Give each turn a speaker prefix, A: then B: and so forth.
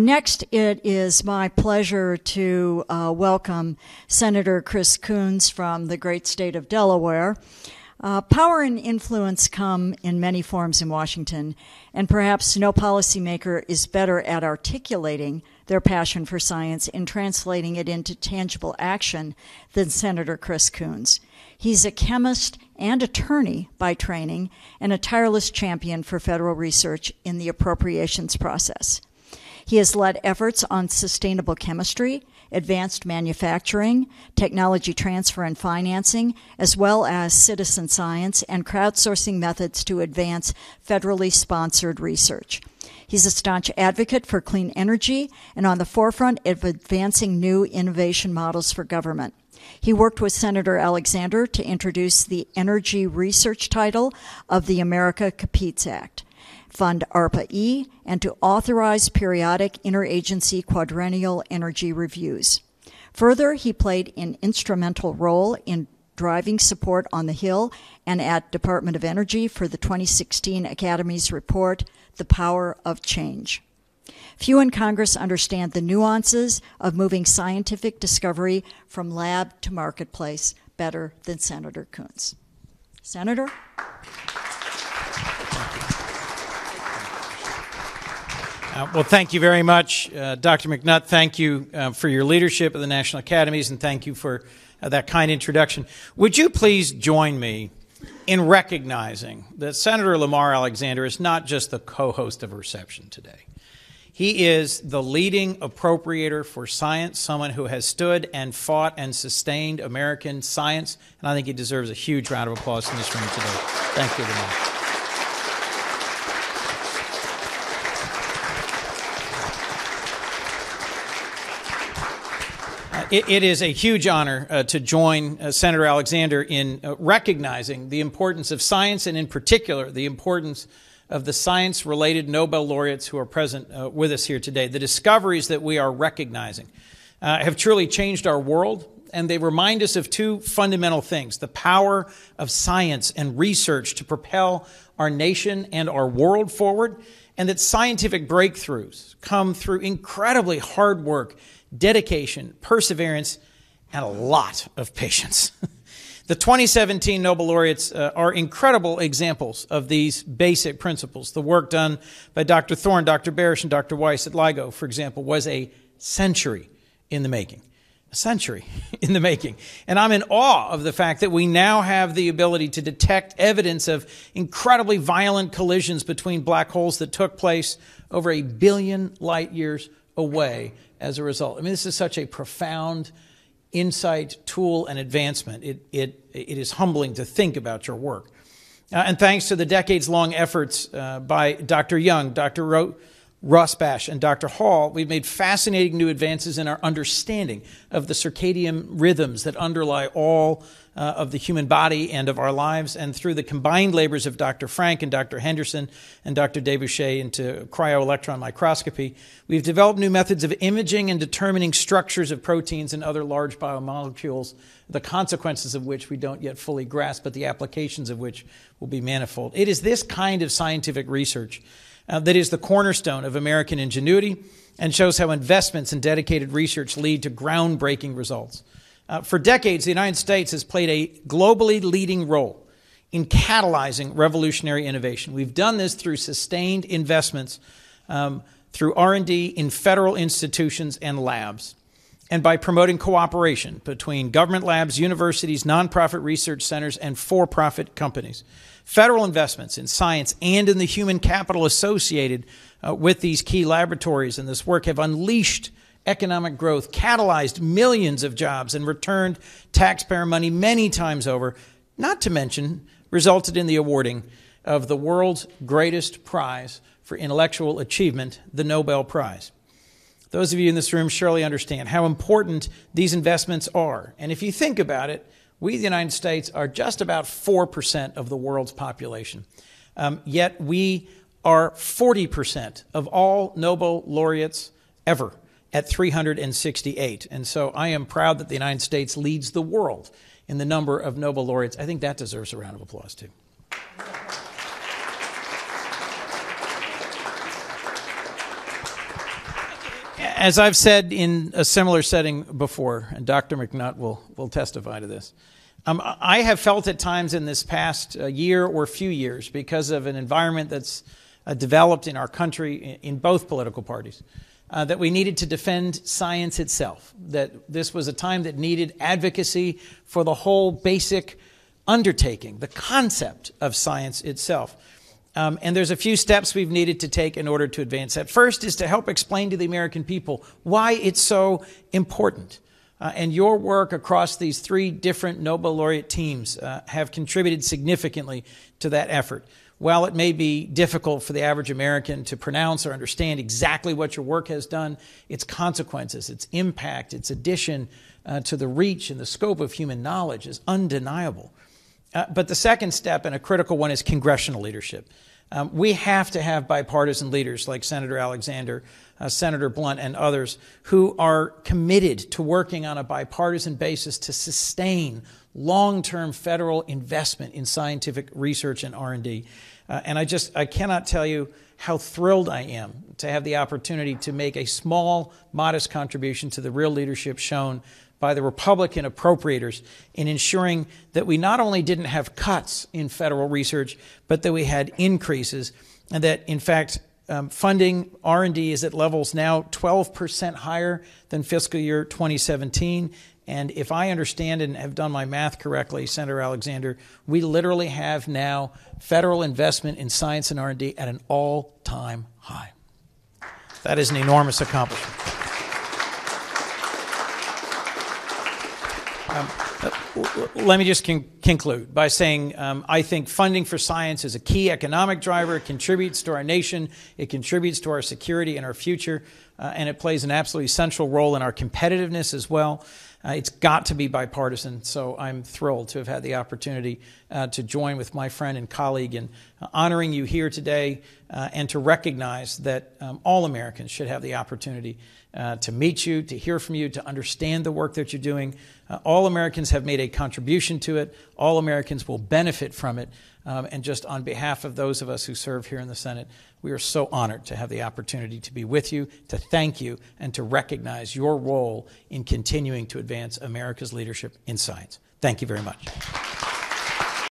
A: Next, it is my pleasure to welcome Senator Chris Coons from the great state of Delaware. Power and influence come in many forms in Washington, and perhaps no policymaker is better at articulating their passion for science and translating it into tangible action than Senator Chris Coons. He's a chemist and attorney by training and a tireless champion for federal research in the appropriations process. He has led efforts on sustainable chemistry, advanced manufacturing, technology transfer and financing, as well as citizen science and crowdsourcing methods to advance federally sponsored research. He's a staunch advocate for clean energy and on the forefront of advancing new innovation models for government. He worked with Senator Alexander to introduce the energy research title of the America Competes Act, fund ARPA-E, and to authorize periodic interagency quadrennial energy reviews. Further, he played an instrumental role in driving support on the Hill and at Department of Energy for the 2016 Academy's report, The Power of Change. Few in Congress understand the nuances of moving scientific discovery from lab to marketplace better than Senator Coons. Senator?
B: Well, thank you very much, Dr. McNutt. Thank you for your leadership of the National Academies, and thank you for that kind introduction. Would you please join me in recognizing that Senator Lamar Alexander is not just the co-host of Reception today. He is the leading appropriator for science, someone who has stood and fought and sustained American science, and I think he deserves a huge round of applause in this room today. Thank you, Lamar. It is a huge honor to join Senator Alexander in recognizing the importance of science, and in particular, the importance of the science-related Nobel laureates who are present with us here today. The discoveries that we are recognizing have truly changed our world, and they remind us of two fundamental things: the power of science and research to propel our nation and our world forward, and that scientific breakthroughs come through incredibly hard work, dedication, perseverance, and a lot of patience. The 2017 Nobel laureates are incredible examples of these basic principles. The work done by Dr. Thorne, Dr. Barish, and Dr. Weiss at LIGO, for example, was a century in the making. A century in the making. And I'm in awe of the fact that we now have the ability to detect evidence of incredibly violent collisions between black holes that took place over 1 billion light years away as a result. I mean, this is such a profound insight, tool, and advancement. It is humbling to think about your work. And thanks to the decades-long efforts by Dr. Young, Dr. Rosbash, and Dr. Hall, we've made fascinating new advances in our understanding of the circadian rhythms that underlie all of the human body and of our lives. And through the combined labors of Dr. Frank and Dr. Henderson and Dr. Debuchet into cryo-electron microscopy, we've developed new methods of imaging and determining structures of proteins and other large biomolecules, the consequences of which we don't yet fully grasp, but the applications of which will be manifold. It is this kind of scientific research that is the cornerstone of American ingenuity and shows how investments in dedicated research lead to groundbreaking results. For decades, the United States has played a globally leading role in catalyzing revolutionary innovation. We've done this through sustained investments through R&D in federal institutions and labs, and by promoting cooperation between government labs, universities, nonprofit research centers, and for-profit companies. Federal investments in science and in the human capital associated with these key laboratories and this work have unleashed economic growth, catalyzed millions of jobs, and returned taxpayer money many times over, not to mention resulted in the awarding of the world's greatest prize for intellectual achievement, the Nobel Prize. Those of you in this room surely understand how important these investments are. And if you think about it, we, the United States, are just about 4% of the world's population. Yet we are 40% of all Nobel laureates ever, at 368. And so I am proud that the United States leads the world in the number of Nobel laureates. I think that deserves a round of applause, too. As I've said in a similar setting before, and Dr. McNutt will testify to this, I have felt at times in this past year or few years, because of an environment that's developed in our country in both political parties, that we needed to defend science itself, that this was a time that needed advocacy for the whole basic undertaking, the concept of science itself. And there's a few steps we've needed to take in order to advance that. First is to help explain to the American people why it's so important. And your work across these 3 different Nobel laureate teams have contributed significantly to that effort. While it may be difficult for the average American to pronounce or understand exactly what your work has done, its consequences, its impact, its addition to the reach and the scope of human knowledge is undeniable. But the second step, and a critical one, is congressional leadership. We have to have bipartisan leaders like Senator Alexander, Senator Blunt, and others who are committed to working on a bipartisan basis to sustain long-term federal investment in scientific research and R&D. And I cannot tell you how thrilled I am to have the opportunity to make a small, modest contribution to the real leadership shown by the Republican appropriators in ensuring that we not only didn't have cuts in federal research, but that we had increases, and that, in fact, funding R&D is at levels now 12% higher than fiscal year 2017. And if I understand and have done my math correctly, Senator Alexander, we literally have now federal investment in science and R&D at an all-time high. That is an enormous accomplishment. Let me just conclude by saying I think funding for science is a key economic driver. It contributes to our nation. It contributes to our security and our future. And it plays an absolutely central role in our competitiveness as well. It's got to be bipartisan, so I'm thrilled to have had the opportunity to join with my friend and colleague in honoring you here today and to recognize that all Americans should have the opportunity to meet you, to hear from you, to understand the work that you're doing. All Americans have made a contribution to it. All Americans will benefit from it. And just on behalf of those of us who serve here in the Senate, we are so honored to have the opportunity to be with you, to thank you, and to recognize your role in continuing to advance America's leadership in science. Thank you very much.